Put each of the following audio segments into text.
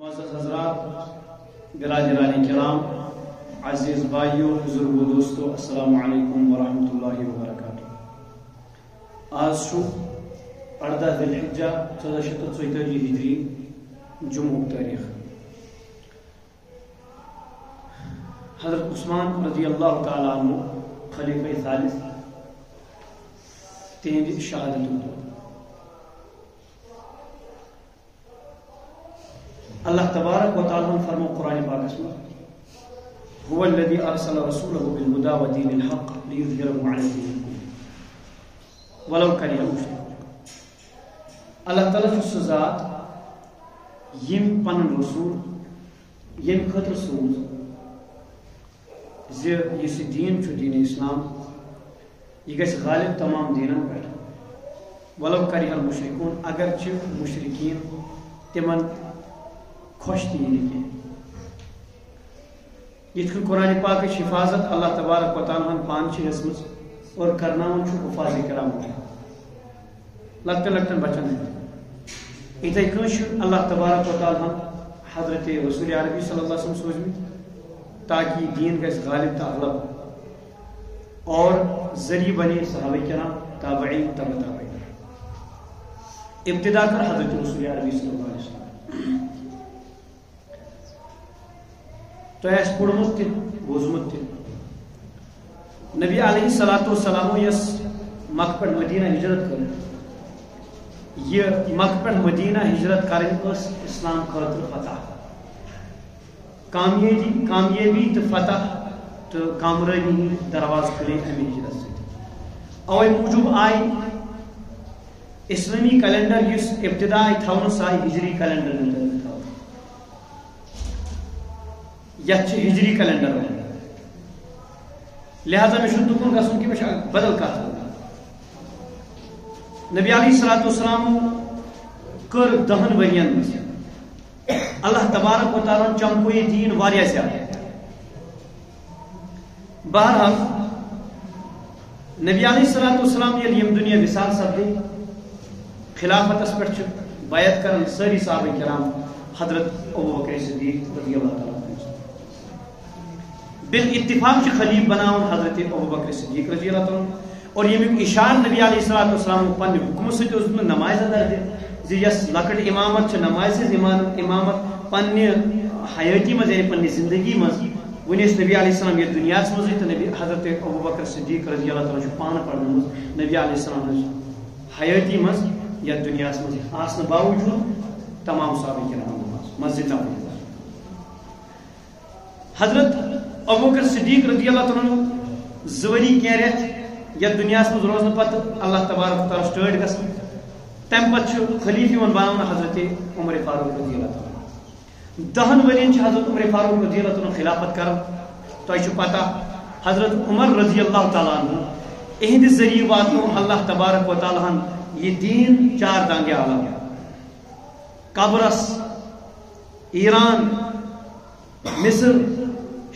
معزز حضرات، برادران کرام، عزیز بھائیوں، بزرگوں، دوستو، السلام علیکم ورحمۃ اللہ وبرکاتہ۔ آج شو 18 ذی الحجہ 1434 ہجری جمعہ تاریخ۔ حضرت عثمان رضی اللہ تعالی عنہ خلیفہ ثالث تہند شہادت اللہ تبارک و تعالی فرمو قرآن پاک میں هو الذي ارسل رسوله بالهدى ودين الحق ليظهره على الدين كله ولو كره المشركون۔ اللہ تعالی چھُ ذات یم پنن رسول یم خاطر سوز زِ یُس یہِ دین چھُ دین اسلام یہ گژھِ غالب تمام دینن پٮ۪ٹھ ولو كره المشركون، اگرچہ مشرکین تمن خوش تھی نہیں یہ قرآن پاک حفاظت اللہ تبارک و تعالیٰ پان ہسمز اور کرناون حفاظ کرام لکٹن لکٹن بچن اتھے کن اللہ تبارک و تعالیٰ حضرت رسول عربی صلی اللہ علیہ وسلم سوزمت تاکہ دین گژھِ غالب تہٕ اغلب اور ذریعہ بنے صحابہ کرام تابعین تبع تابعین۔ ابتدا کر حضرت رسول عربی صلی اللہ علیہ وسلم تو اس پڑھمت تہ بوزمت تہ نبی علیہ الصلوۃ والسلام یس مکہ پہ مدینہ ہجرت کر یہ مکہ پہ مدینہ ہجرت کرن اس اسلام خاطر فتح کامیابی تو فتح تو کامرانی درواز کھلے امی ہجرت سے اوے موجود آئی اسلامی کیلنڈر یس ابتدا تھون سائی ہجری کیلنڈر یہ ہجری کیلنڈر لہذا میں دکن گھن کہ بدل کت نبی علیہ الصلوۃ والسلام کر 10 ورین اللہ تبارک و تعالیٰ چمکو یہ دین واریاہ زیادہ۔ بہرحال نبی علیہ الصلوۃ والسلام یل یم دنیا وصال سپدے خلافتس پہ بیعت کرن ساری صحابہ کرام حضرت ابوبکر صدیق رضی اللہ تعالیٰ بالاتفاق خلیف بناون حضرت ابوبکر صدیق رضی اللہ تعالیٰ اور یمیک اشار نبی علیہ الصلوۃ والسلام پنہ حکم ست نماز ادا دے یس لکٹ امامت نماز امامت پنہ حیاتی مز یعنی پنہ زندگی مز ونس نبی علیہ السلام یہ دنیا مز تو نبی حضرت ابوبکر صدیق رضی اللہ تعالیٰ پان پڑھن نبی علیہ السلام حیاتی مز یا دنیا مز آسن باوجود تمام صحابہ کرام مسجد حضرت ابوبکر صدیق رضی اللہ تعالیٰ زوری کی رت یا دنیا مز روزن پتہ اللہ تبارک تعالیٰ سٹارٹ گژھان تمہ پتہ خلیفہ بناون حضرت عمر فاروق رضی اللہ تعالیٰ 10 ورین حضرت عمر فاروق رضی اللہ تعالیٰ خلافت کران تہ پتہ حضرت عمر رضی اللہ تعالیٰ عنہ اہند ذریعہ واتنو اللہ تبارک و تعالیٰ یہ دین 4 دانگے عالم قبرس ایران مصر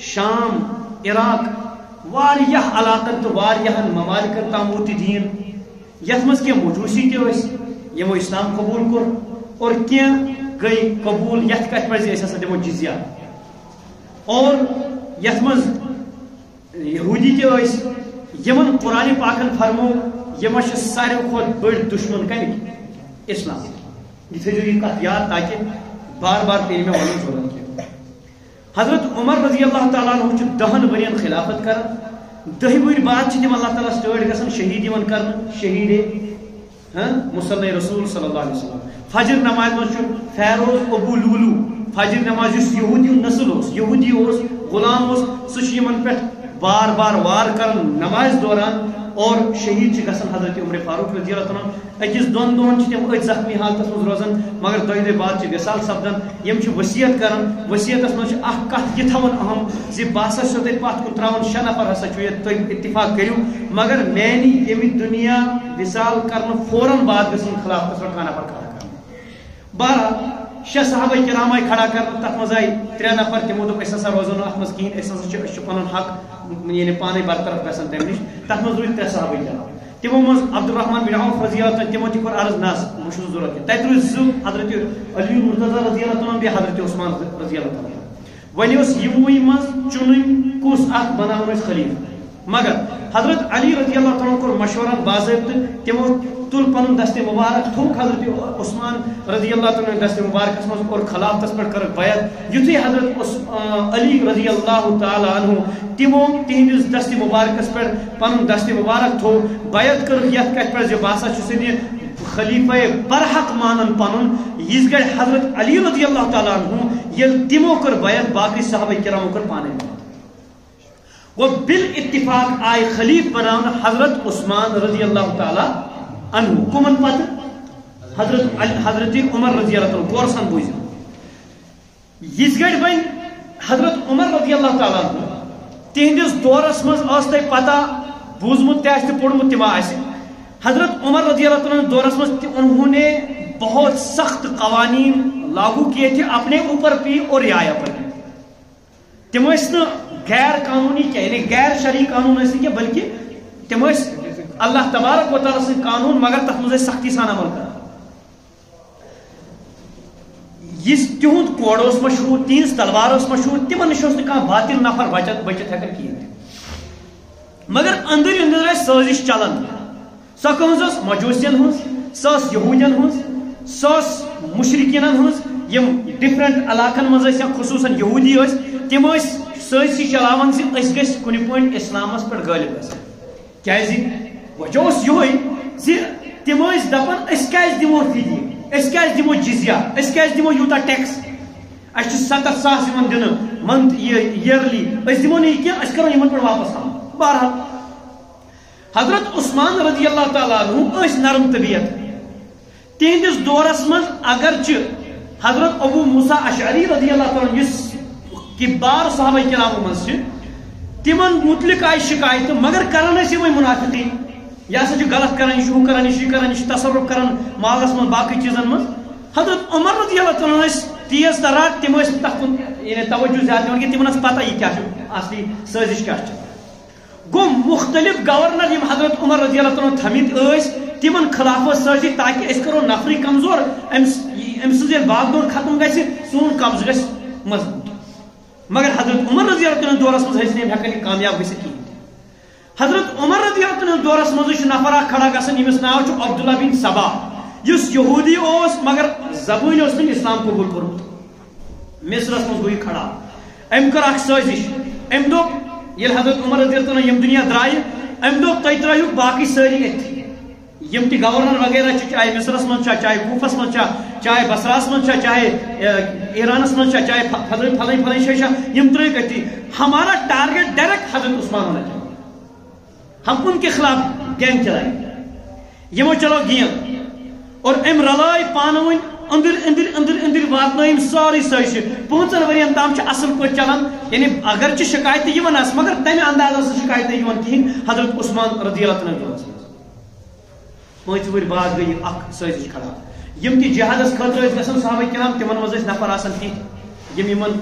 شام عراق واریاہ علاقن تو واریاہ ممالکن تام ووت دین یت مز کی مجوسی تس یمو اسلام قبول کور اور کی گئی قبول یت کت پہ ہسا دمو جزیہ اور یت مز یہودی تس یمن قرآن پاکن فرمو یمس ساروی کھت بڑ دشمن کمک اسلام یہ تھو یہ کت یاد تاکہ بار بار پہ مے ون ضرورت کی حضرت عمر رضی اللہ تعالیٰ عنہ 10 ورین خلافت کر 10 وری بعد تم اللہ تعالیٰ سٹارٹ گژھان شہید کر شہید مصلی رسول صلی اللہ علیہ وسلم فجر نماز مز فیروز ابو لولو فجر نماز یہودی نسل یہودی غلام سہ پہ بار بار وار کر نماز دوران اور شہید گژھان حضرت عمر فاروق رضی اللہ تعالیٰ اکس 2 دہن تم ات زخمی حالت مز روزان مگر 2 دہ بعد وصال سپدان یم وصیت کران وصیتس مز کت یہ تھون اہم زِ بہ ہسا چھو تتہ پتھ کن تراون 6 نفر ہسا چھو تُہۍ اتفاق کٔرِو مگر میانہ ییٚمہِ دنیا وصال کرنہٕ فوراً بعد گژھن خلافتس پٮ۪ٹھ کانٛہہ نفر کھڑا کرُن۔ بہرحال 6 صحابہ کرام آئی کھڑا کرنہٕ تتھ منٛز آئی 3 نفر تمو دوٚپ أسۍ ہسا روزو نہٕ اتھ منٛز کِہیٖنۍ أسۍ ہسا چھُ پنُن حق یعنی پانے برطرف گژھان تمہِ نِش تتھ منٛز روٗدۍ 3 صحابہ کرام تمو مز عبد الرحمن بن عوف رضی اللہ عنہ تمو تہ کور عرض ناس مش ضرورت تت روز ز حضرت علی مرتضی رضی اللہ عنہ بیٚیہِ حضرت عثمان رضی اللہ عنہ ونی اس یموی مز چنن کس اخ بناون اس خلیفہ مگر حضرت علی رضی اللہ عنہ کور مشورہ باضابطہ تمو تل پن دست مبارک تھوک حضرت عثمان رضی اللہ عنہ دست مبارک مز اور خلافتس پر کر بیعت یتھے حضرت علی رضی اللہ تعالی عنہ تمو تہندس دست مبارکس پر پن دست مبارک تھو بیعت کر یت کت پر باسا چھ خلیفہ برحق مانن پنن یس گئے حضرت علی رضی اللہ تعالی عنہ یل تمو کر بیعت باقی صحابہ کرام کر پانے وہ بالاتفاق آئے خلیف بناون حضرت عثمان رضی اللہ تعالی عنہ کمن پتہ حضرت عمر رضی اللہ عنہ گورسن بوز یس گئے بن حضرت عمر رضی اللہ تعالی عنہ تہندس دورس مز اس تہ پتہ بوزمت تہ اس پڑھمت تہ آس حضرت عمر رضی اللہ عنہ دورس مز انہوں نے بہت سخت قوانین لاگو کیے تھے اپنے اوپر بھی اور رعایا پر تم غیر قانونی کیا یعنی غیر شرعی قانون ایسے کیا بلکہ تم اللہ تبارک و تعالی سے قانون مگر تک مجھے سختی سان عمل کر اس تہد کوڑ مشہور تہذ تلوار مشہور تمن نش باطل نفر بچت ہیکن کہین مگر اندر اندر سازش چلان سو کہس مجوسین ہز سو یہودین ہز سو مشرقین ہز یم ڈفرنٹ علاقن مز یا خصوصاً یہودی تم سازشی چلاوان اس گھس کن پوائنٹ اسلامس پہ غالب گھن کیازِ وجہ یہ تم دپان اس کیازِ دمو فدیہ اس کیازِ دمو جزیہ اس کیازِ دمو یوتہ ٹیکس اس 70 ساس دن منتھ ایئرلی اس دمو نہیں کیا اس کرو یمن پہ واپس آ بہرحال حضرت عثمان رضی اللہ تعالی عنہ اس نرم طبیعت تہندس دورس مز اگرچہ حضرت ابو موسیٰ اشعری رضی اللہ تعالی عنہ اس کبار صحابہ کرام مز تمن متعلق آئی شکایت مگر کران یمے منافقین یہ ہسا غلط کران یہ کران یہ کران یہ تصرف کران مالس من باقی چیزن من حضرت عمر رضی اللہ تعالی عنہ تیز تران تم تک یعنی توجہ زیادہ دِوان کہ تمن پتہ یہ کیا اصلی سازش کیا گو مختلف گورنر یم حضرت عمر رضی اللہ عنہ تھمت تمن خلاف سازی تاکہ اس کرو نفری کمزور ام سن باغ دور ختم گھس سون قبض گھس مضبوط مگر حضرت عمر رضی اللہ عنہ دورس مز ہیکن کامیاب گھت کہین حضرت عمر رضی اللہ عنہ دورس مز نفر کھڑا گھن یمس ناو عبداللہ بن سبا اس یہودی مگر زبان اسلام قبول کورمت مصرس مز گوئی کھڑا ام کر اخ سازش ام دپ یل حضرت عمر رضی اللہ عنہ یم دنیا درائے ام دپ تھی ترو باقی ساری اتھی یم تہ گورنر وغیرہ چاہے مصرس من چاہے کوفس من چاہے بصراس من چاہے ایرانس من چاہے حضرت فلانی فلانی شیشہ یم ترک اتھی ہمارا ٹارگیٹ ڈائریکٹ حضرت عثمان ہونا چاہیے ہم ان کے خلاف گینگ چلائیں یمو چلو گیم اور ام رلائے پانوین اندر اندر اندر اندر واتن ساری سازش 5 ورین تام اصل پہ چلان یعنی اگرچہ شکایت یوان آس مگر تمہ انداز شکایت یوان کہین حضرت عثمان رضی اللہ عنہ 5 ور بعد گئی اخ سازش کھڑا یم تہ جہادس خاطر گژھن صحابہ کرام تمن مز نفر آسان تہ یم یمن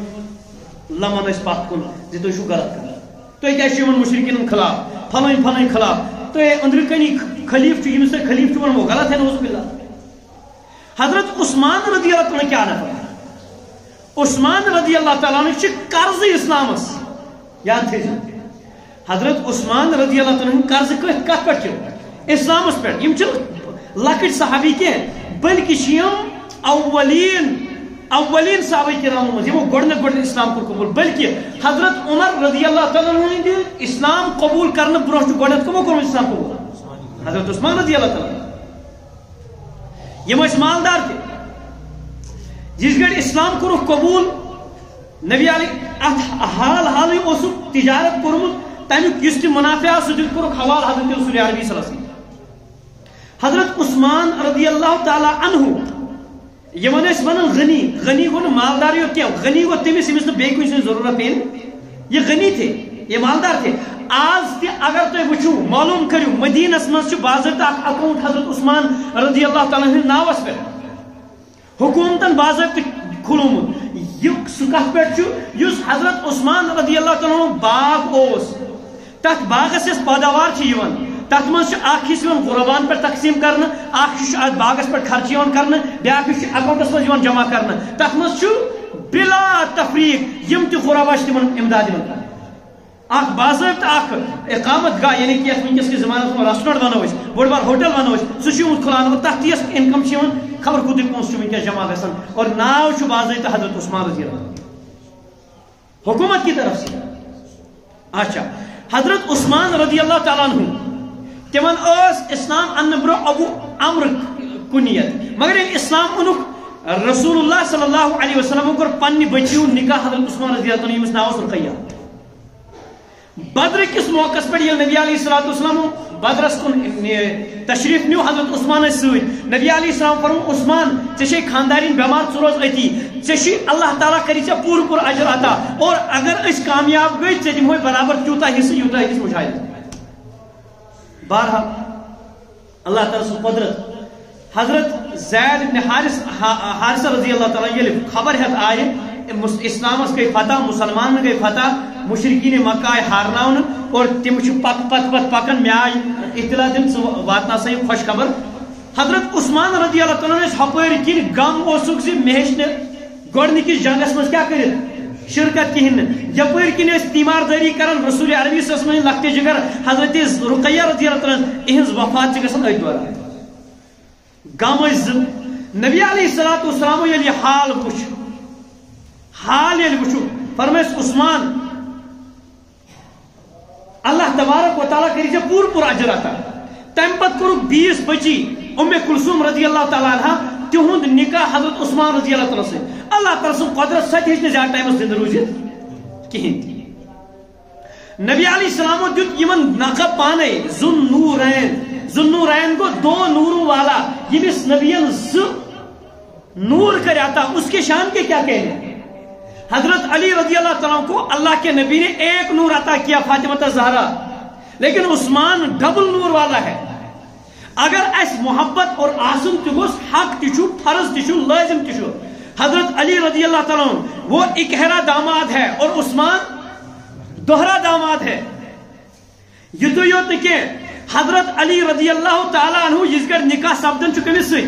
لمن پتھ کن زِ تُہۍ چھِو غلط کران تُہۍ کیٛازِ چھِو یمن مشرکین خلاف فلٲنۍ فلٲنۍ خلاف تُہۍ أنٛدرٕ کَنی خلیف چھُ ییٚمِس تُہۍ خلیف چھِو ونان وہ غلط ہے نعوذ باللہ حضرت عثمان رضی اللہ عنہ کیا نفر عثمان رضی اللہ تعالیٰ عنہ قرض اسلامس یاد تھے حضرت عثمان رضی اللہ عنہ قرض کت پہ اسلامس پہ لکٹ صحابی کی بلکہ اولین صحابہ کرام مز گۄڈٕ اسلام کور قبول بلکہ حضرت عمر رضی اللہ تعالیٰ عنہ اسلام قبول کرنے برہ گۄڈنیتھ کمو کوٚرمُت اسلام قبول حضرت عثمان رضی اللہ تعالیٰ یم مالدار تہ جس گھڑی اسلام کور قبول نبی علیہ حال حال تجارت کورمت تمیک اس منافع سہ کور حوالہ حضرت رسول عربی صلی اللہ علیہ وسلم حضرت عثمان رضی اللہ تعالی عنہ یمن ونان غنی غنی گو مالدار یوت کیا غنی گو تمس یمس بیٚیہِ کُنہِ سٕنٛز ضرورت پین یہ غنی تھے یہ مالدار تھے آج تہ اگر تُہۍ وٕچھِو معلوم کٔرِو مدینس مز باضابطہ اکھ اکاؤنٹ حضرت عثمان رضی اللہ تعالیٰ ہٕنٛدِس ناوس پٮ۪ٹھ حکومتن باضابطہ کھُلومُت یہ سُہ کتھ پٮ۪ٹھ چھُ یُس حضرت عثمان رضی اللہ تعالیٰ باغ اوس تتھ باغس یۄس پٲداوار چھِ یِوان تک مز غربان پہ تقسیم کرنا اخ باغس پہ خرچ کرنا بیاکھ اکاؤنٹس مز جمع کرنا تک مز بلا تفریق یم تہ غربا تم امداد کرنا اخ باضابطہ اخ اقامت گاہ یعنی کہ ونکس کس زمانس میں ریسٹورنٹ ونو بڑ بار ہوٹل ونو سہ کھلان اور تک تیس انکم خبر کوت پونسہ ونکس جمع گھان اور ناو باضابطہ حضرت عثمان رضی اللہ حکومت کی طرف سے. اچھا حضرت عثمان رضی اللہ تعالیٰ عنہ تمن اسلام ان برو ابو عمر کنیت مگر اسلام انک رسول اللہ صلی اللہ علیہ وسلم کور پنہ بچیو نکاح حضرت عثمان رضی اللہ عنہ یمس ناو رقیہ. بدر کس موقع پہ نبی علیہ الصلوۃ والسلام بدرس کن تشریف نیو حضرت عثمان ست نبی علیہ السلام فرمو عثمان ے خاندارین بیمار ث روز اتی ے اللہ تعالیٰ کری پور پور اجر عطا اور اگر اس کامیاب گئی ے دمو برابر تیوتا حصہ یوتا أکس مجاہد. بہرحال اللہ تعالیٰ سن قدرت حضرت زید بن حارثہ رضی اللہ تعالیٰ یل خبر ہت آئے اسلامس گئی فتح مسلمان گئی فتح مشرقین مکہ آئے ہارناؤن اور تم پت پکان مے آئی اطلاع دن واتنا سا خوش خبر. حضرت عثمان رضی اللہ تعالیٰ ہپر کن غم اوسک مے گۄڈنِکِس جنگس مز کیا کرت شرکت کہین یپر کن تیمار داری کران رسول عربی صلی اللہ علیہ وسلم لخت جگر حضرت رقیہ رضی اللہ تعالیٰ اہز وفات گژھان اتھ دوران غم نبی علیہ الصلوۃ والسلام یل یہ حال وچھ فرمائس عثمان اللہ تبارک و تعالیٰ کری پور پور اجر عطا. تم پتہ کورک بیس بچی کلثوم رضی اللہ تعالیٰ عنہ تہد نکاح حضرت عثمان رضی اللہ تعالیٰ ست. اللہ تعالیٰ سن قدرت سہ ہیچ زیادہ ٹائمس زندہ روزت کہین. نبی علیہ السلام دیت یمن نقب پانے ذو نورین کو دو نوروں والا یمس نبیین نور کر عطا اس کے شان کے کیا کہنے. حضرت علی رضی اللہ تعالیٰ کو اللہ کے نبی نے ایک نور عطا کیا فاطمہ زہرا لیکن عثمان ڈبل نور والا ہے. اگر اس محبت اور آسن تگوس حق تشو فرض تشو لازم تشو. حضرت علی رضی اللہ تعالیٰ وہ اکہرا داماد ہے اور عثمان دوہرا داماد ہے. یہ تو یوت کہ حضرت علی رضی اللہ تعالیٰ عنہ جس کا نکاح سپدن چکمس سے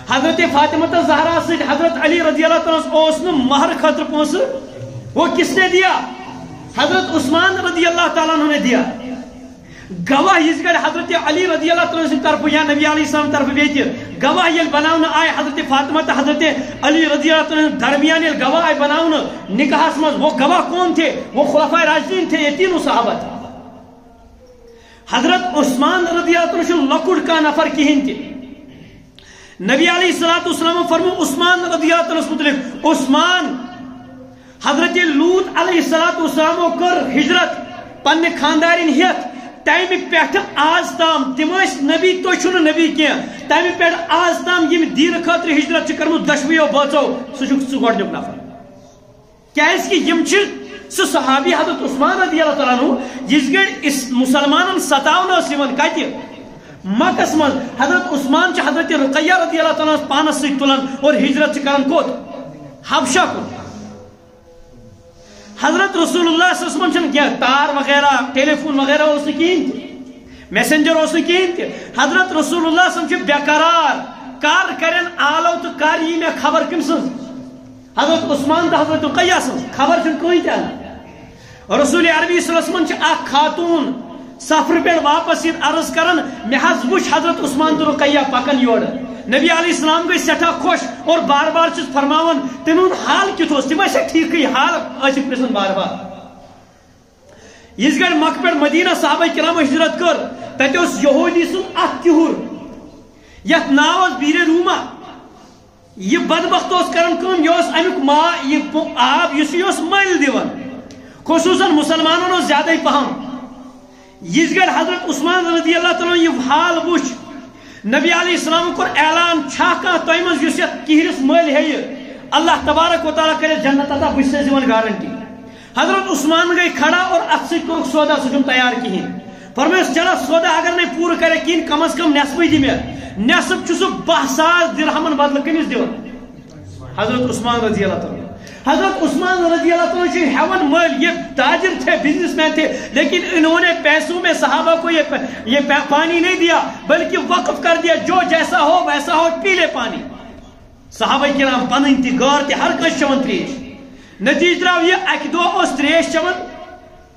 حضرت فاطمہ زہرا سے حضرت علی رضی اللہ تعالیٰ مہر خطر پونس وہ کس نے دیا حضرت عثمان رضی اللہ تعالیٰ عنہ نے دیا. گواہ اس گڑ حضرت علی رضی اللہ تعالیٰ عنہ طرف یا نبی علیہ السلام طرف بیت گواہ یل بناون آئے حضرت فاطمہ حضرت علی رضی اللہ تعالیٰ عنہ درمیان یل گواہ آئے بناون نکاح مز وہ گواہ کون تھے وہ خلفائے راشدین تھے یہ تینوں صحابہ تھے. حضرت عثمان رضی اللہ تعالیٰ عنہ لکڑ کا نفر کہین تھے. نبی علیہ الصلوۃ والسلام فرمو عثمان رضی اللہ تعالیٰ متعلق عثمان حضرت لوط علیہ الصلوۃ والسلام کر ہجرت پنہ خاندارین ہیت تمہ پہ آز تام تم نبی تھی نبی کی تمہ پہ آز تام یم دین خاطر ہجرت کرمت دشویو بچو سہ گۄڈنیُک نفر کیازِ کہ یم سہ صحابی حضرت عثمان رضی اللہ تعالیٰ عنہ یس گڑ مسلمان ستاون کتہ مکس مز حضرت عثمان حضرت رقیہ رضی اللہ تعالیٰ پانس ست تلان اور ہجرت کران کوت حبشہ کو. حضرت رسول اللہ صلی اللہ علیہ وسلم کیا تار وغیرہ ٹیلی فون وغیرہ اس نے کہین میسنجر اس نے کہین حضرت رسول اللہ صلی اللہ علیہ وسلم بیقرار کار کرن آلو تو کار یہ میں خبر کم سن حضرت عثمان تو حضرت رقیہ سن خبر چن کوئی تھا. رسول عربی صلی اللہ علیہ وسلم اخ خاتون سفر پہ واپس یہ عرض کرن مے حض وچ حضرت عثمان تو رقیہ پکن یور. نبی علیہ السلام گئی سٹھا خوش اور بار بار چھ فرماون تمہن حال کیت تم ٹھیک حال پرسن بار بار. اس گڑ مکہ پہ مدینہ صحابہ کرام ہجرت کر تتہ یہودی سن اخ کہر یت ناو بیر روما یہ بدبخت کران کم یہ امیک ما یہ آب یہ مل دان خصوصاً مسلمانوں زیادہ پہم. اس گڑ حضرت عثمان رضی اللہ تعالیٰ یہ حال وچ نبی علیہ السلام کو اعلان چھا کان تہ مز یس کہرس مل ہے اللہ تبارک و تعالیٰ کرے جنت عطا بس دِوان گارنٹی. حضرت عثمان گئی کھڑا اور ات سو سودا سم تیار کہین فرمس چلا سودا اگر نہیں پور کرے کہین کم از کم نصف دی میں نصف چھ سہ 10,000 درہمن بدل کمس دِوان حضرت عثمان رضی اللہ تعالیٰ. حضرت عثمان رضی اللہ عنہ سے ہیون مال، یہ تاجر تھے، بزنس مین تھے، لیکن انہوں نے پیسوں میں صحابہ کو یہ پانی نہیں دیا بلکہ وقف کر دیا، جو جیسا ہو ویسا ہو پی لے پانی. صحابہ کرام پنن تہ گار تہ ہر کس چون تریش. نتیجہ درو یہ اکہ دہ اس تریش چون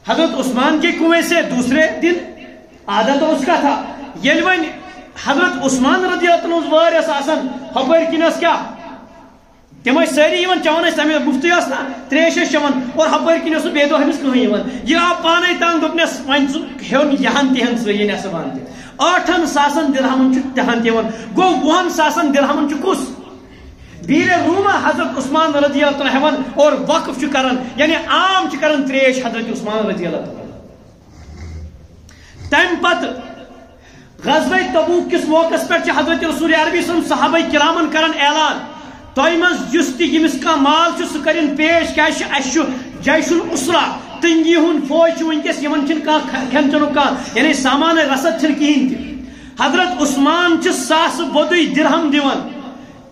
حضرت عثمان کے کنویں سے، دوسرے دن عادت اس کا تھا یل ون حضرت عثمان رضی اللہ عنہ وارس آسان ہپر کنس کیا تم ساری چون تمہیں مفتی نا تریش چون اور ہپر کن بے دہ امس کہیں یہ آو پانے تنگ دپنس ون ہیون یہن تہن سی نصبان تہ 8 ساسن درہمن تہن تہ گو 20 ساسن درہمن کس بیرے روما حضرت عثمان رضی اللہ عنہ ہیون اور وقف کرن یعنی عام کرن تریش حضرت عثمان رضی اللہ عنہ. تم پت غزوہ تبوک کس موقع پہ حضرت رسول عربی صلی صحابہ کرامن کرن اعلان تہ مز جس تہ یمس کا مال سہ کرن پیش کیا جیش الاسرا تنگی ہن فوج ونکس یمن چھن کھین چنک یعنی سامان رسد چھن کہین تہ. حضرت عثمان ساس بودی درہم دیوان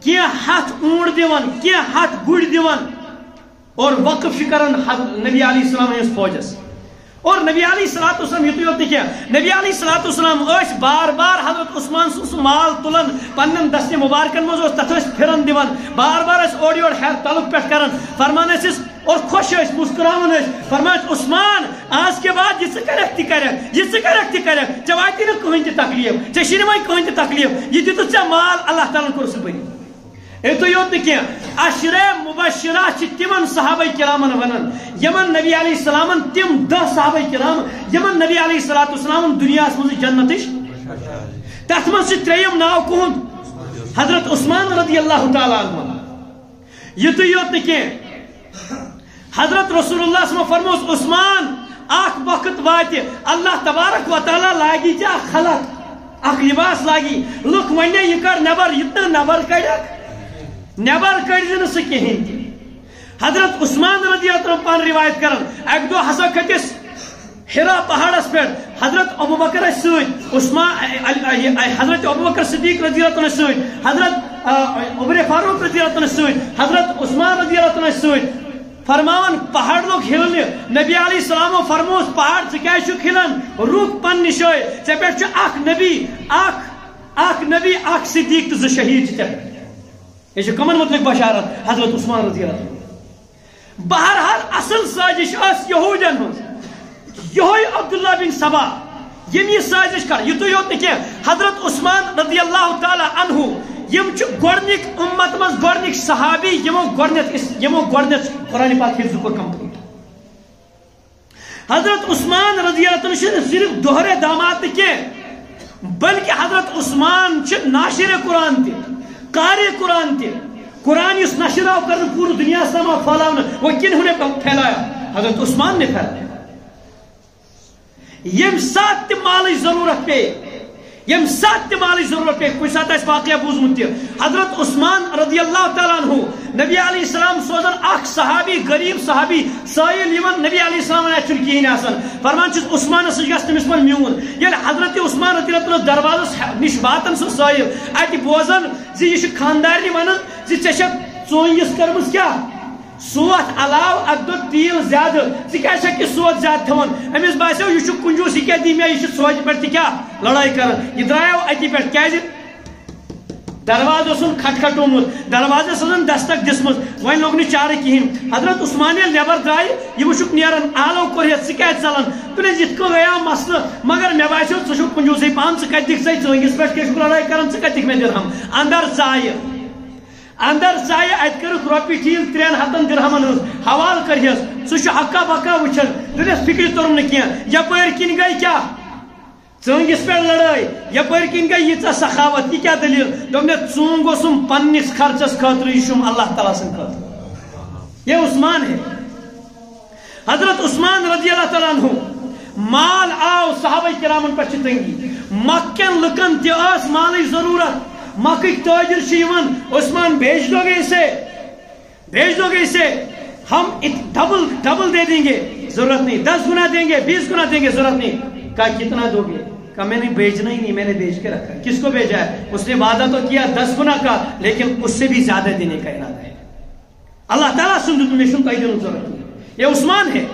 کی ہاتھ اونٹ دیوان کی ہاتھ گڑ دیوان اور وقف کرن نبی علیہ السلام ہس فوجس. اور نبی علیہ الصلوۃ والسلام یتھ یوت کیا نبی علیہ الصلوۃ والسلام اس بار بار حضرت عثمان سن مال تلن پنن دست مبارکن مز تتھ پھرن دیوان بار بار اس اوڑ یوڑ تعلق پہ کرن فرمان اس اور خوش اس مسکراون اس فرمان عثمان آج کے بعد یہ کرک تہ کرک یہ کرک تہ کرک ژے واتی نہ کہین تہ تکلیف ژے شین وۄنۍ کہین تہ تکلیف یہ دتھ ژے مال اللہ تعالیٰ کور سہ بری. ایتو یوت نہ کینٛہہ عشرہ مبشرہ چھ تمن صحابہ کرامن ونان یمن نبی علیہ السلام تم 10 صحابہ کرام یمن نبی علیہ الصلوۃ والسلام دنیا مز جنتش تتھ من تریم ناو کہند حضرت عثمان رضی اللہ تعالی عنہ. یتو یوت نہ کینٛہہ حضرت رسول اللہ صلی اللہ علیہ وسلم فرموس عثمان اخ وقت وات اللہ تبارک و تعالی لاگی ژےٚ خلق اخ لباس لاگی لُکھ وننے یہ کڑ نبر یتنا نبر کڑک نبر کڑ سہ کہین تہ. حضرت عثمان رضی اللہ عنہ پان روایت کرن اک دہ ہسا کھتس ہرا پہاڑس پہ حضرت ابوبکر ست عثمان حضرت ابوبکر صدیق رضی اللہ عنہ ست حضرت عمر فاروق رضی اللہ عنہ ست حضرت عثمان رضی اللہ عنہ ست فرماون پہاڑ لوگ ہلنے نبی علیہ السلام فرموس پہاڑ ژٕ کیازِ چھُکھ ہلان رُک پننہِ جایہِ ژےٚ پٮ۪ٹھ چھُ اکھ نبی اکھ صدیق تہٕ 2 شہید چھِ ژےٚ پٮ۪ٹھ. یہ کمن متعلق بشارت حضرت عثمان رضی اللہ عنہ. بہرحال اصل سازش اس یہودین ہز یہ عبداللہ بن سبا یم یہ سازش کر یتو یوت نہ حضرت عثمان رضی اللہ تعالی عنہ یم گۄڈنِک امت مز گۄڈنِک صحابی یمو گۄڈنیٚتھ قرآن پاک حفظ کور کمپلیٹ. حضرت عثمان رضی اللہ عنہ صرف دوہرے داماد کی بلکہ حضرت عثمان ناشر قرآن تہ قاری قرآن تہ قرآن اس نشر آو کر پورے دنیا تمام پھیلاؤ وہ کنہوں نے پھیلایا حضرت عثمان نے پھیلایا. یم سات تہ مال ضرورت پہ یم سات تہ مال ضرورت پہ کچھ سات واقعہ بوزمت حضرت عثمان رضی اللہ تعالیٰ عنہ نبی علیہ السلام سوزن اخ صحابی غریب صحابی سائل یمن نبی علیہ السلام اچھن کہین آسان فرمان چھس عثمان سہ گژھِ تٔمِس من میون ییٚلہِ حضرت عثمان رضی اللہ عنہ دروازس نش واتن سہ سائل اتہ بوزن زِ یہِ چھُ خاندارنہِ ونان زِ ژےٚ چھکھ ژوٗنٛگِس کٔرمٕژ کیاہ سوت علاوہ اک دو تیل زیادہ ژٕ سوت زیادہ تھوان امس باسیو یہ کنجوس یہ دی مے یہ سوچ پہ کیا لڑائی کران یہ درایو اتی پہ کیازِ دروازہ سن کھٹکھٹومت دروازہ سن دستک دسمت وین لوگ نہ چارہ کہین حضرت عثمان نیبر درائے یہ وچک نیران آلو کورہت ژٕ کیازِ ژلان دپیس یت کن گیا مسئلہ مگر مے باسیو ژٕ چھُکھ کنجوسٕے پہن ژٕ کتہِ دِکھ ژے ژٲنگِس پٮ۪ٹھ کیٛاہ چھُکھ لڑائی کران ژٕ کتہِ دِکھ مے درہم اندر ژایہِ ات کرکھ رۄپیہِ ٹھیٖل 300 درہمن ہٕنٛز حوالہٕ کرہس سُہ چھُ حقا بقا وٕچھان دپیس فکرِ توٚرُم نہٕ کینٛہہ یپٲرۍ کِنۍ گٔے کیٛاہ ژٲنگِس پٮ۪ٹھ لڑٲے یپٲرۍ کِنۍ گٔے ییٖژاہ سخاوت یہِ کیٛاہ دٔلیٖل دوٚپ مےٚ ژوٗنٛگ اوسُم پننِس خرچس خٲطرٕ یہِ چھُم اللہ تعالیٰ سٕنٛدِ خٲطرٕ یہ عثمان ہے حضرت عثمان رضی اللہ تعالیٰ عنہ مال آو صحابہ کرامن پٮ۪ٹھ چھِ تنگی مکٮ۪ن لُکن تہِ ٲس مالٕچ ضروٗرت مکک تاجر شیون عثمان بھیج دو گے اسے ہم ڈبل دے دیں گے ضرورت نہیں 10 گنا دیں گے 20 گنا دیں گے ضرورت نہیں. کہا کتنا دو گے؟ کہا میں نے بھیجنا ہی نہیں میں نے بھیج کے رکھا. کس کو بھیجا ہے؟ اس نے وعدہ تو کیا 10 گنا کا لیکن اس سے بھی زیادہ دینے کا ارادہ ہے. اللہ تعالیٰ قسم دیت میں تہ دن ضرورت یہ عثمان ہے.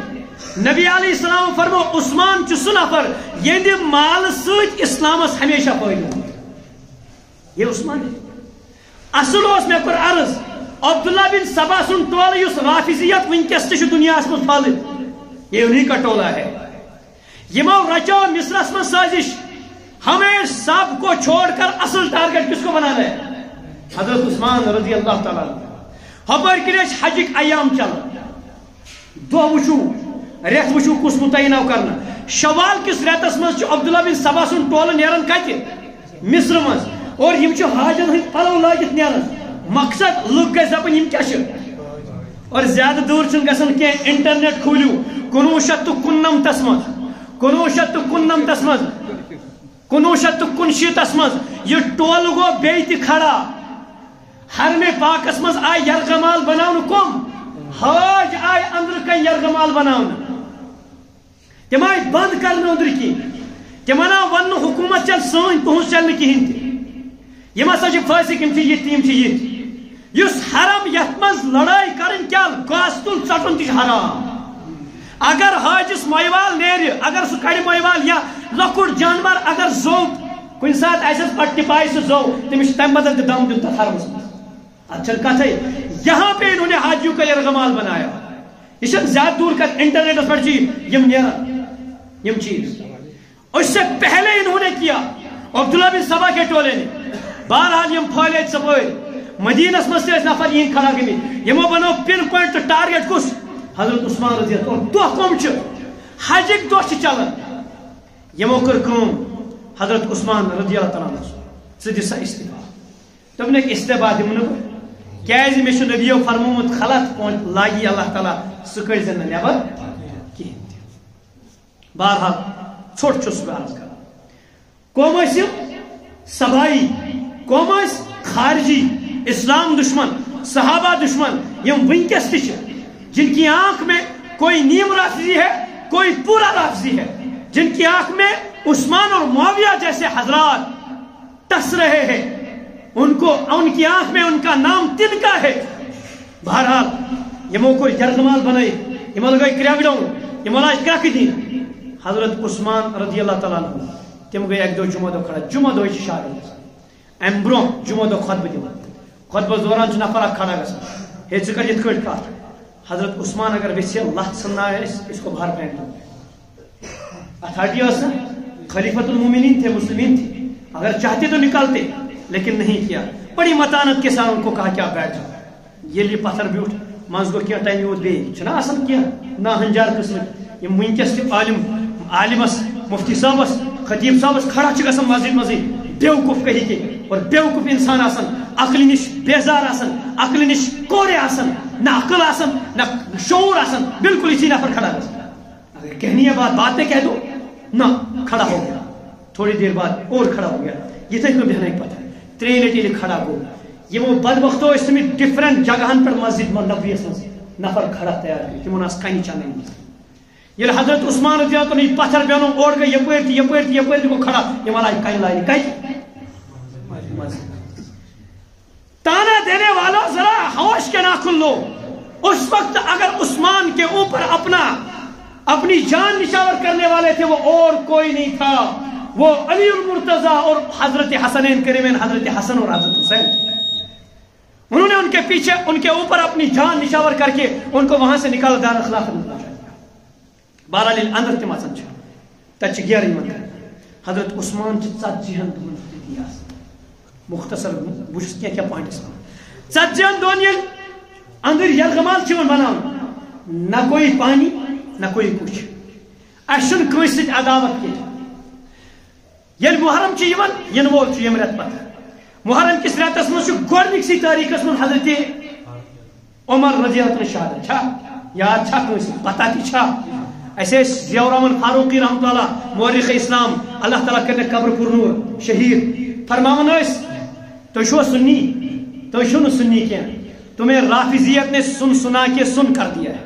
نبی علیہ السلام فرمو عثمان چھ سہ نفر یہند مال ست اسلامس ہمیشہ فائدہ. یہ عثمان ہے. اصل اس میں کور عرض عبداللہ بن سبا سن ٹولہ یس رافضیت ونکس تہ دنیا من پھلت یہ انہی کا ٹولہ ہے. یمو رچو مصرس من سازش ہمیں سب کو چھوڑ کر اصل ٹارگٹ کس کو بنانا ہے؟ حضرت عثمان رضی اللہ تعالیٰ. ہپر کریچ حجک ایام چل دہ وچو ریت وچو کس متعین کرنا. شوال کس ریتس مز عبداللہ بن سبا سن ٹولہ نیران کت مصر مز اور یم حاجن ہند پلو لاگت نیران. مقصد لوگ گژھِ دپن یم کیا اور زیادہ دور چھ گژھان کی. انٹرنیٹ کھولیو 1999 مز 1999 مز 1969 مز یہ ٹول گو بیت کھڑا. حرم پاکس مز آئی یرغمال بناون کم حاج آئی اندر کن یرغمال بناون. تم آئی بند کرنے اندر کی تم ون حکومت چل سن تہذ چل کہین تم ہسا فاسق یم یہ اس حرم یت مز لڑائی کرن کیا گاس تل ژٹن تہ حرام. اگر حاجس مویوال نیر اگر سہ کڑ مویوال یا لکٹ جانور اگر زو کن سات آس پٹہ پائے سہ زو تمس تم بدل تہ دم دن تر حرمس مز. اچھا کتھے یہاں پہ انہوں نے حاجیوں کا یرغمال بنایا. یہ زیادہ دور کا انٹرنیٹ پر یم نیران یم چیز. اس سے پہلے انہوں نے کیا عبداللہ بن سبا کے ٹولے نے. بہرحال یم پھیلے سپر مدینس مز نفر یہ کھڑا گمت یمو بنو پن پوائنٹ ٹارگیٹ کس حضرت عثمان رضی اللہ. اور دہ کم حجک دہ چلان یمو کر حضرت عثمان رضی اللہ تعالیٰ ثہ دسا استعفا. تم استعفا دم کیازِ مے چھ نبیو فرمومت خلط پوائنٹ لاگی اللہ تعالیٰ سہ کڑ زن نبر کہین. بہرحال ژھوٹ چھس بہ عرض کران قوم سبائی قوم خارجی اسلام دشمن صحابہ دشمن یم ونکس تہ جن کی آنکھ میں کوئی نیم رافضی ہے کوئی پورا رافضی ہے. جن کی آنکھ میں عثمان اور معاویہ جیسے حضرات ٹس رہے ہیں ان کی آنکھ میں ان کا نام تنکا ہے. بہرحال یمو کو یرغمال بنائی یمو لگائی کریک ڈاؤن یمو لاج کرک دین. حضرت عثمان رضی اللہ تعالیٰ عنہ تم گئی ایک دو جمعہ دو کھڑا. جمعہ دو شاگرد ام برو جمعہ دو خطبہ دِوان خطبہ دوران نفر کھڑا گژھان ہے ژٕ کر یِتھ کٲٹھۍ کتھ. حضرت عثمان اگر ویسے لت سننا ہے اس کو باہر پھینک دو. اتھارٹی نا خلیفۃ المومنین تھے مسلمین تھے اگر چاہتے تو نکالتے لیکن نہیں کیا. بڑی متانت کے ساتھ ان کو کہا کیا بیٹھ جاؤ. یہ پتھر بیوٹ مز گو کیا ٹائم یوت بیچ آسان کیا نا ہنجار قسم یم ونکس تہ عالمس مفتی صاحبس خطیب صاحبس کھڑا گژھان مسجد مزے بیوقوف کہی کے اور بیوقوف انسان آسان عقل نش بیزار آسان عقل نش کورے آسان نہ عقل آسان نہ شعور آسان بالکل اسی نفر کھڑا گژھان. اگر کہنی ہے بات پہ کہہ دو نہ کھڑا ہو گیا. تھوڑی دیر بعد اور کھڑا ہو گیا. یہ تک میں بہنا پتہ ترے لٹی کھڑا گو یہ بدبختو تمہیں ڈفرنٹ جگہن پر مسجد نبویس مز نفر کھڑا تیار کر تمہن کن چنن یہ حضرت عثمان رضی اللہ عنہ پتھر بہنو اور گئی یپر گو کھڑا یہ لائی کن لائی کن تانا دینے والوں ذرا ہوش کے ناخن لو. اس وقت اگر عثمان کے اوپر اپنی جان نشاور کرنے والے تھے وہ اور کوئی نہیں تھا وہ علی المرتضیٰ اور حضرت حسنین کریمین حضرت حسن اور حضرت حسین. انہوں نے ان کے پیچھے ان کے اوپر اپنی جان نشاور کر کے ان کو وہاں سے نکال دار اخلاق میں. بہرحال اندر تم آسان تک گیرن من حضرت عثمان ژتجیہن دہن مختصر بس کیا پوائنٹس 40 دہن یل اندر یرغمال بنان نہ کوئی پانی نہ کوئی کچھ اچھن کنس ست عداوت کی. یل محرم ین وول یم رت پتہ محرم کس رتس مز گۄڈنِکسٕے تاریخس من حضرت عمر رضی اللہ عنہ شہادت چھا یاد چھا کنس پتہ تہ چھا. ایسے ضیاء الرحمن فاروقی رحمۃ اللہ مورخ اسلام اللہ تعالیٰ کرنے قبر پر نور شہید فرماون تھی چھو سنی تھی چھو سنی کی تمہیں رافضیت نے سن سنا کے سن کر دیا ہے.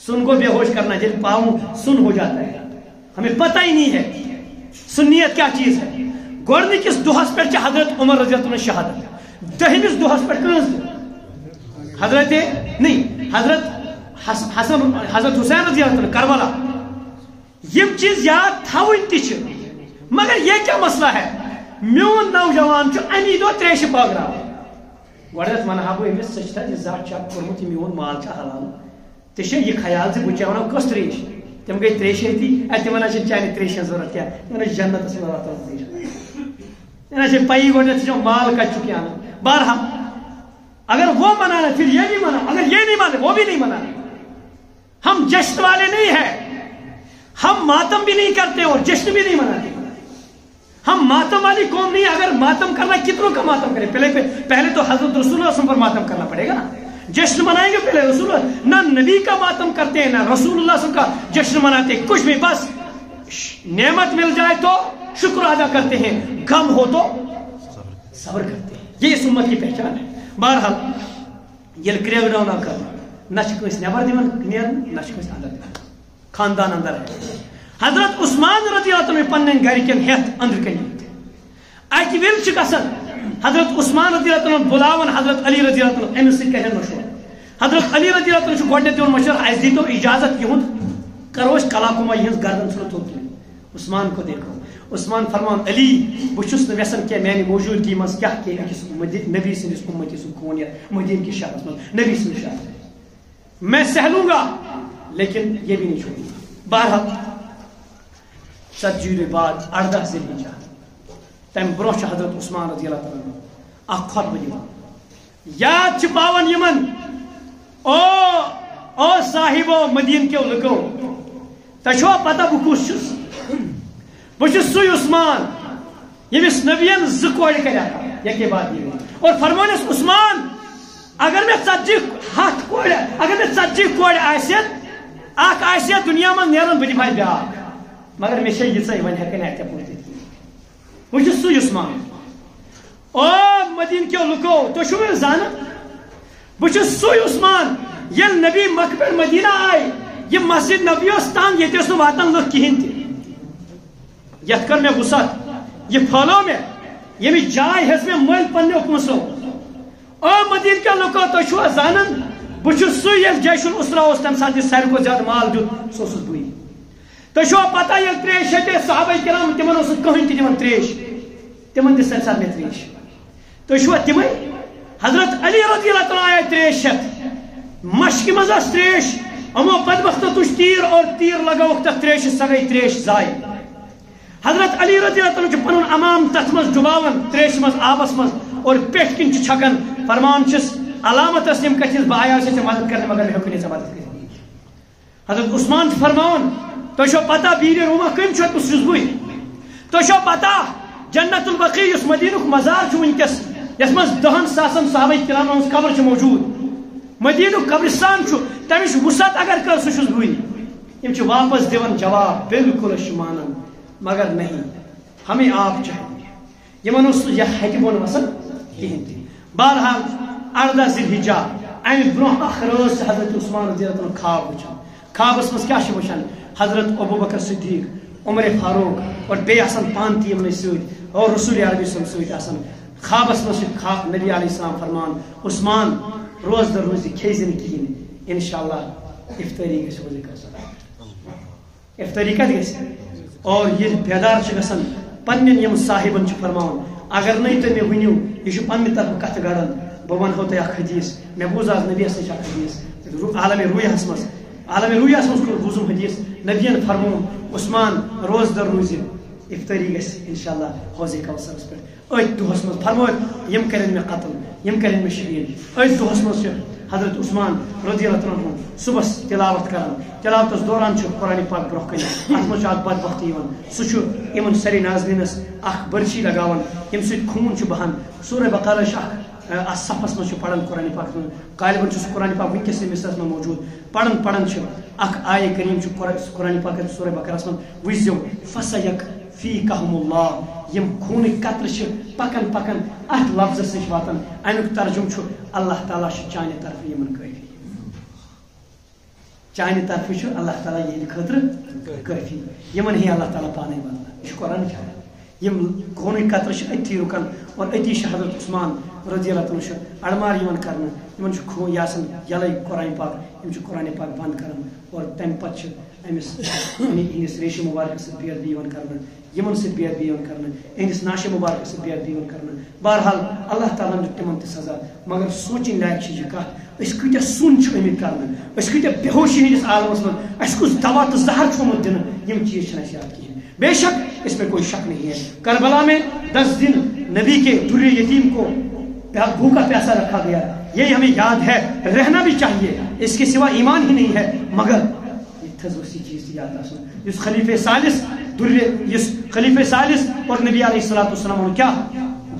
سن کو بے ہوش کرنا جب پاؤں سن ہو جاتا ہے. ہمیں پتہ ہی نہیں ہے سنیت کیا چیز ہے. گۄڈنِکِس دۄہس پٮ۪ٹھ چھِ حضرت عمر رضی اللہ عنہ شہادت. دٔہمِس دۄہس پٮ۪ٹھ کٲنٛسہِ حضرت نہیں حضرت حسین رضی اللہ عنہ کربلا یم چیز یاد تھاون تہ مگر یہ کیا مسئلہ ہے میون نوجوان امی دہ تریش پاگرا گۄڈنیٚتھ ونہا بہٕ أمِس ژےٚ چھُتھا یہِ زَٹ چیک کوٚرمُت یہِ میون مال چھا حلال ژےٚ چھےٚ یہِ خیال زِ بہٕ چیٚوناو کۄس تریش تِم گٔے تریشٲتی تِمن حظ چھنہٕ چانہِ تریشہِ ہٕنٛز ضروٗرت کینٛہہ تِمن حظ جنتس منٛز واتان تریش تِمن حظ چھِ پَیی گۄڈنیٚتھ ژٕ مال کتہِ چھُکھ انان بہرحال اگر وہ منانا پھر یہ بھی منا اگر یہ نہیں مانے وہ بھی نہیں منانا ہم جشن والے نہیں ہیں ہم ماتم بھی نہیں کرتے اور جشن بھی نہیں مناتے ہم ماتم والی قوم نہیں اگر ماتم کرنا کتنوں کا ماتم کرے پہلے تو حضرت رسول اللہ پر ماتم کرنا پڑے گا نا جشن منائیں گے پہلے رسول اللہ نہ نبی کا ماتم کرتے ہیں نہ رسول اللہ کا جشن مناتے ہیں کچھ بھی بس نعمت مل جائے تو شکر ادا کرتے ہیں غم ہو تو صبر کرتے ہیں یہ اس امت کی پہچان ہے بہرحال یل کریک ڈاؤن کر نہ نبر دین نہ اندر خاندان اندر ہے حضرت عثمان رضی اللہ عنہ پنن گرکن ہیت اندر کن اکہ ول گسان حضرت عثمان رضی اللہ عنہ بلاون حضرت علی رضی اللہ عنہ امس سۭتۍ کرن مشورٕ حضرت علی رضی اللہ عنہ گۄڈنیٚتھ دِوان مشورٕ اَسہِ دیٖتو اجازت یِہُنٛد کرو أسۍ کلاکما یِہٕنٛز گردن ژھٕنو تھوٚد تُلِتھ عثمان کو دیکھو عثمان فرمان علی بہٕ چھُس نہٕ یژھان کینٛہہ میانہِ موجوٗدگی منٛز کیٛاہ کینٛہہ أکِس نبی سٕنٛدِس اُمتی سُنٛد خوٗن یتھ مدیٖنہ کِس شہرس منٛز نبی سٕنٛدِس شہرس میں سہ لوں گا لیکن یہ بھی نہیں چھوڑوں گا بہرحال 7 جولائی بعد 18 ذی الحجہ تم برونٛہہ چھُ حضرت عثمان رضی اللہ عنہ اکھ خطبہ دِوان یاد چھِ پاون یمن او صاحبو مدیٖنہ کیو لُکو تۄہہِ چھوا پتہ بہٕ کُس چھُس بہٕ چھُس سُے عثمان ییٚمِس نبیَن 2 کورِ کریاکھ یکے بعد یہ اور فرمونس عثمان اگر میں 40 کورِ اگر میں 40 کورِ آسن اکھ آسہِ دنیا منٛز نیرُن بہٕ دِمہٕ بیاکھ مگر مےٚ چھےٚ یِژٕے وۄنۍ ہٮ۪کَے نہٕ اَتہِ پوٗرِتھ بہٕ چھُس سُے عثمان او مدیٖنہ کیو لُکو تُہۍ چھِو مےٚ زانان بہٕ چھُس سُے عثمان ییٚلہِ نبی مکہ پٮ۪ٹھ مدیٖنہ آیہِ یہِ مسجد نبی اوس تنگ ییٚتہِ ٲس نہٕ واتان لُکھ کِہیٖنۍ تہِ یتھ کٔر مےٚ وُسعت یہِ پھٲلو مےٚ ییٚمِچ جاے ہیٚژ مےٚ مٔلۍ پننیو پونٛسو او مدیٖنہ کیو لُکو تُہۍ چھِوا زانان بہٕ چھُس سُے ییٚلہِ جیش الاسرا اوس تمہِ ساتہٕ یہِ ساروی کھۄتہٕ زیادٕ مال دیُت سُہ اوسُس بٕے تُہۍ چھِوا پتہ ییٚلہِ تریش ہیٚتہِ صحابہ کرام تِمن اوس نہٕ کٕہٕنۍ تہِ دِوان تریش تِمن دِژ تمہِ ساتہٕ مےٚ تریش تُہۍ چھِوا تِمے حضرت علی رضی اللہ عنہ آیے تریش ہیٚتھ مشکہِ منٛز ٲس تریش یِمو بدبختو تُج تیٖر اور تیٖر لگووُکھ تتھ تریشہِ سۄ گٔے تریش ضایع حضرت علی رضی اللہ عنہ چھُ پنُن امام تتھ منٛز ڈُباوان تریشہِ منٛز آبس منٛز اور پٮ۪ٹھۍ کِنۍ چھُ چھکان فرمان چھُس علامت ٲس ییٚمہِ کتھِ ہٕنٛز بہٕ آیاس ژےٚ مدد کرنہِ مگر مےٚ ہیوٚکُے نہٕ ژےٚ مدد کٔرِتھ حضرت عثمان چھُ فرماوان تۄہہِ چھو پتہ بیٖرِ روٗما کٔمۍ چھُ سُہ چھُس بٕے تۄہہِ چھو پتہ جنت البقیع یُس مدیٖنُک مزار چھُ وٕنکیٚس یتھ منٛز 10 ساسن صحابہ کرامن ہٕنٛز قبر چھِ موجوٗد مدیٖنُک قبرستان چھُ تمِچ وُسعت اگر کر سُہ چھُس بٕے یِم چھِ واپس دِوان جواب بالکل أسۍ چھِ مانان مگر نہیں ہمیں آپ چاہیے یمن اوس یتھ ہیٚکہِ بۄن وسان کِہیٖنۍ تہِ بہرحال 18 ذی الحجہ امہِ برونٛہہ اکھ رٲژ حضرت عثمان رضی اللہ عنہ خواب وٕچھان خوابس منٛز کیٛاہ چھِ وٕچھان حضرت ابوبکر صدیق عمر فاروق اور بیٚیہِ آسان پانہٕ تہِ یِمنٕے سۭتۍ اور رسول عربی سٕنٛدۍ سۭتۍ آسان خوابس منٛز چھِ نبی علیہ السلام فرمان عثمان روزدر روزِ کھیزِ نہٕ کِہیٖنۍ انشاءاللہ افطٲری گژھِ روزِ گژھان افطٲری کتہِ گژھِ اور ییٚلہِ بیدار چھِ گژھان پننٮ۪ن یِم صاحبن چھِ فرماوان اگر نَے تُہۍ مےٚ ؤنِو یہِ چھُ پننہِ طرفہٕ کتھٕ گڑان بہٕ ونہو تۄہہِ اکھ حدیث مےٚ بوٗز آز نبیَس نِش اکھ حدیث عالمِ رویاہس منٛز بوٗزُم حدیث نبیَن فرموو عثمان روزدر روزِ افطٲری گژھِ انشاءاللہ حوضِ کوثرس پٮ۪ٹھ أتھۍ دۄہس منٛز فرمٲوِکھ یِم کرن مےٚ قتل یِم کرن مےٚ شہیٖد أتھۍ دۄہس منٛز چھِ حضرت عثمان رضی اللہ عنہ صبحس تلاوت کران تلاوتس دوران چھُ قرآنِ پاک برونٛہہ کنہِ اتھ منٛز چھُ اکھ بدبختی یِوان سُہ چھُ یِمن سٲری ناظریٖنس اکھ برچی لگاوان ییٚمہِ سۭتۍ خوٗن چھُ بہان سورہ بقرہ چھُ اکھ اتھ صفس منٛز چھُ پران قرآنِ پاک غالباً چھُ سُہ قرآنِ پاک وٕنکیٚس مصرس منٛز موجوٗد پران چھُ اکھ آیہِ کریٖم چھُ قرآنِ پاک سورہ بقرہس منٛز وٕچھزیو فسیک فیٖکہم اللہ یِم خوٗنٕکۍ قطرٕ چھِ پکان پکان اتھ لفظس نِش واتان امیُک ترجُمہٕ چھُ اللہ تعالیٰ چھُ چانہِ طرفہٕ یِمن کٲفی چانہِ طرفہٕ چھُ اللہ تعالیٰ یِہنٛدِ خٲطرٕ کٲفی یِمن ہی اللہ تعالیٰ پانے بدلان یہِ چھُ قرآنٕچ آیت یِم خوٗنٕکۍ قطرٕ چھِ أتھی رُکان اور أتی چھِ حضرت عثمان رضی اللہ تعالیٰ اڑمار کرنا کھو یہ یلے قرآن پاک قرآن پاک بند کران اور تمہ پتہ امس ریشہ مبارک سی بے ادبی کرنا سی بے ادبی کرنا اہندس ناشے مبارک سی بے ادبی کرنا بہرحال اللہ تعالیٰ تمن سزا مگر سوچن لائق یہ کت اس کتیا سن آمت کرنا اس کتیا بے ہوشی ہندس عالمس من اس کس دوا تو زہر چھومت دن یم چیز چھ یاد کہین بے شک اس میں کوئی شک نہیں ہے کربلا میں 10 دن نبی کے در یتیم کو بھوکا پیاسا رکھا گیا یہ ہمیں یاد ہے رہنا بھی چاہیے اس کے سوا ایمان ہی نہیں ہے مگر تھزوسی چیز یاد آسن اس خلیفہ ثالث اس خلیفہ ثالث اور نبی علیہ الصلوۃ والسلام کیا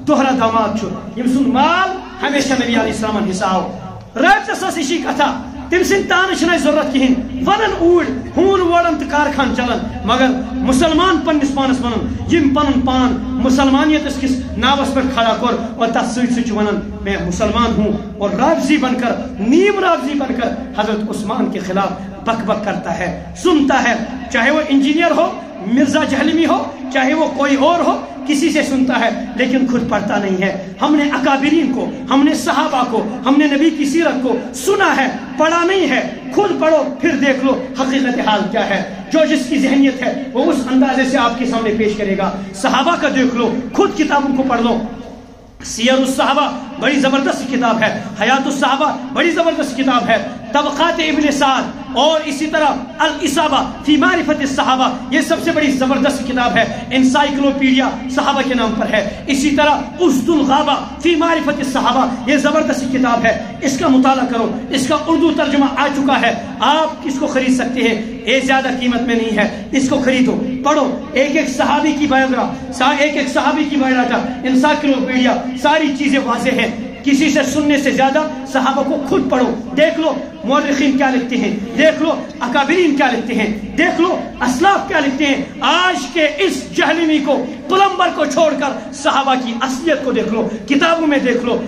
دوہرا داماد یم سن مال ہمیشہ نبی علیہ السلام حساب رابطہ سسی کتھا تم سن تان چھ ضرورت کہین ونن اوڑ ہون وڑن تو کارخان چلن مگر مسلمان پنس پانس ون یم پن پان مسلمانیت اس کس ناوس پر کھڑا کر اور تس ست ونن میں مسلمان ہوں اور رابضی بن کر نیم رابضی بن کر حضرت عثمان کے خلاف بک بک کرتا ہے سنتا ہے چاہے وہ انجینئر ہو مرزا جہلمی ہو چاہے وہ کوئی اور ہو کسی سے سنتا ہے لیکن خود پڑھتا نہیں ہے ہم نے اکابرین کو ہم نے صحابہ کو ہم نے نبی کی سیرت کو سنا ہے پڑھا نہیں ہے خود پڑھو پھر دیکھ لو حقیقت حال کیا ہے جو جس کی ذہنیت ہے وہ اس اندازے سے آپ کے سامنے پیش کرے گا صحابہ کا دیکھ لو خود کتابوں کو پڑھ لو سیر الصحابہ بڑی زبردست کتاب ہے حیات الصحابہ بڑی زبردست کتاب ہے طبقات ابن سعد اور اسی طرح الاصابہ فی معرفت الصحابہ یہ سب سے بڑی زبردست کتاب ہے انسائکلوپیڈیا صحابہ کے نام پر ہے اسی طرح اسد الغابہ فی معرفت الصحابہ یہ زبردست کتاب ہے اس کا مطالعہ کرو اس کا اردو ترجمہ آ چکا ہے آپ اس کو خرید سکتے ہیں یہ زیادہ قیمت میں نہیں ہے اس کو خریدو پڑھو ایک ایک صحابی کی بایوگراف ایک ایک صحابی کی بایوڈاٹا انسائکلوپیڈیا ساری چیزیں واضح ہیں کسی سے سننے سے زیادہ صحابہ کو خود پڑھو دیکھ لو مورخین کیا لکھتے ہیں دیکھ لو اکابرین کیا لکھتے ہیں دیکھ لو اسلاف کیا لکھتے ہیں آج کے اس جہلمی کو پلمبر کو چھوڑ کر صحابہ کی اصلیت کو دیکھ لو کتابوں میں دیکھ لو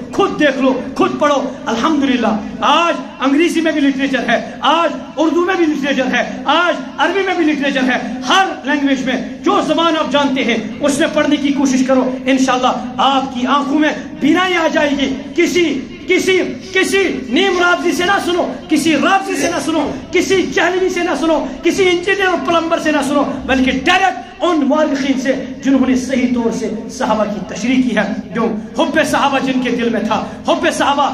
خود پڑھو الحمدللہ آج انگریزی میں بھی لٹریچر ہے آج اردو میں بھی لٹریچر ہے آج عربی میں بھی لٹریچر ہے ہر لینگویج میں جو زبان آپ جانتے ہیں اس میں پڑھنے کی کوشش کرو انشاءاللہ آپ کی آنکھوں میں بینائی آ جائے گی کسی نیم رابضی سے نہ سنو کسی رابضی سے نہ سنو کسی جہلمی سے نہ سنو کسی انجینئر اور پلمبر سے نہ سنو بلکہ ڈائریکٹ ان مورخین سے جنہوں نے صحیح طور سے صحابہ کی تشریح کی ہے جو حب صحابہ جن کے دل میں تھا حب صحابہ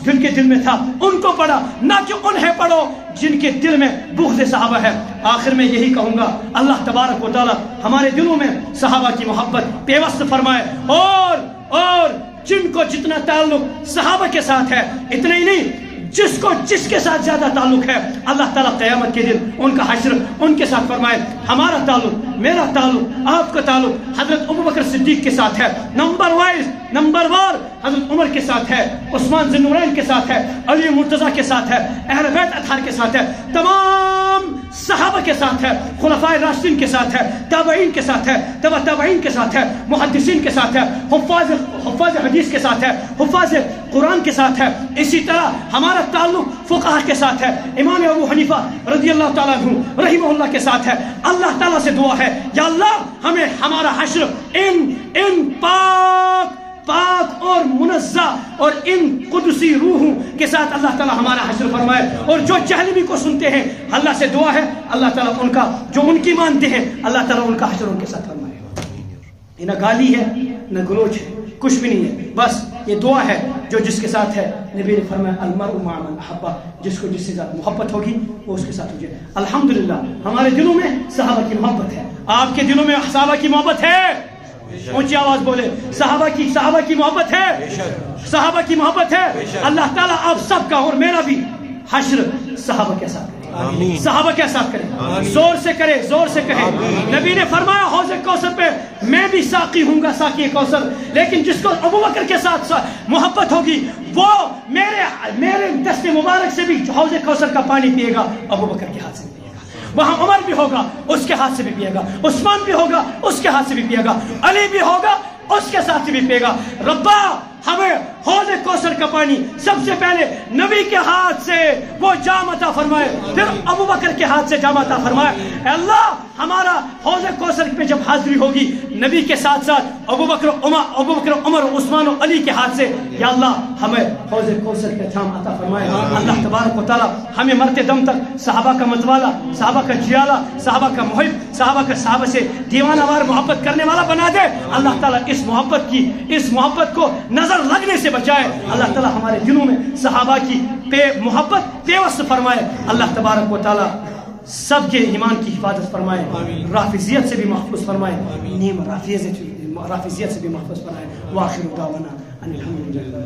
جن کے دل میں تھا ان کو پڑھا نہ کہ انہیں پڑھو جن کے دل میں بغض صحابہ ہے آخر میں یہی کہوں گا اللہ تبارک و تعالی ہمارے دلوں میں صحابہ کی محبت پیوست فرمائے اور جن کو جتنا تعلق صحابہ کے ساتھ ہے اتنا ہی نہیں جس کے ساتھ زیادہ تعلق ہے اللہ تعالیٰ قیامت کے دن ان کا حشر ان کے ساتھ فرمائے ہمارا تعلق میرا تعلق آپ کا تعلق حضرت ابوبکر صدیق کے ساتھ ہے نمبر وار حضرت عمر کے ساتھ ہے عثمان ذی النورین کے ساتھ ہے علی مرتضیٰ کے ساتھ ہے اہل بیت اطہار کے ساتھ ہے تمام صحابہ کے ساتھ ہے خلفائے راشدین کے ساتھ ہے تابعین کے ساتھ ہے تبع تابعین کے ساتھ ہے محدثین کے ساتھ ہے حفاظ حدیث کے ساتھ ہے حفاظ قرآن کے ساتھ ہے اسی طرح ہمارا تعلق فقہاء کے ساتھ ہے امام ابو حنیفہ رضی اللہ تعالیٰ عنہ رحمہ اللہ کے ساتھ ہے اللہ تعالیٰ سے دعا ہے یا اللہ ہمیں ہمارا حشر ان پاک اور منزہ اور ان قدسی روحوں کے ساتھ اللہ تعالیٰ ہمارا حشر فرمائے اور جو جہلمی کو سنتے ہیں اللہ سے دعا ہے اللہ تعالیٰ ان کا جو ان کی مانتے ہیں اللہ تعالیٰ ان کا حشر ان کے ساتھ فرمائے نہ گالی ہے نہ گلوچ ہے کچھ بھی نہیں ہے بس یہ دعا ہے جو جس کے ساتھ ہے نبی نے فرمایا المرء مع من احب جس کو جس سے زیادہ محبت ہوگی وہ اس کے ساتھ ہوگی الحمدللہ ہمارے دلوں میں صحابہ کی محبت ہے آپ کے دلوں میں صحابہ کی محبت ہے اونچی آواز بولے صحابہ کی محبت ہے صحابہ کی محبت ہے اللہ تعالیٰ آپ سب کا اور میرا بھی حشر صحابہ کے ساتھ صحابہ کے ساتھ کرے زور سے کہے نبی نے فرمایا حوض کوثر پہ میں بھی ساقی ہوں گا ساقی کوثر لیکن جس کو ابوبکر کے ساتھ محبت ہوگی وہ میرے دست مبارک سے بھی حوض کوثر کا پانی پیے گا ابوبکر کے ہاتھ سے پیے گا وہاں عمر بھی ہوگا اس کے ہاتھ سے بھی پیے گا عثمان بھی ہوگا اس کے ہاتھ سے بھی پیے گا علی بھی ہوگا اس کے ساتھ بھی پیے گا ربا ہمیں حوض کوثر کا پانی سب سے پہلے نبی کے ہاتھ سے وہ جام عطا فرمائے، پھر ابو بکر کے ہاتھ سے جام عطا فرمائے۔ اے اللہ ہمارا حوض کوثر پہ جب حاضری ہوگی نبی کے ساتھ ساتھ ابو بکر عمر عثمان و علی کے ہاتھ سے، یا اللہ ہمیں حوض کوثر کا جام عطا فرمائے۔ اللہ تبارک و تعالی ہمیں مرتے دم تک صحابہ کا متوالا، صحابہ کا جیالا، صحابہ کا محب، صحابہ سے دیوانہ وار محبت کرنے والا بنا دے۔ اللہ تعالیٰ اس محبت کو نظر لگنے سے بچائے۔ اللہ تعالیٰ ہمارے دلوں میں صحابہ کی محبت پیوست فرمائے۔ اللہ تبارک و تعالیٰ سب کے ایمان کی حفاظت فرمائے، رافضیت سے بھی محفوظ فرمائے، رافضیت سے بھی محفوظ فرمائے۔ وآخر دعوانا ان الحمدللہ۔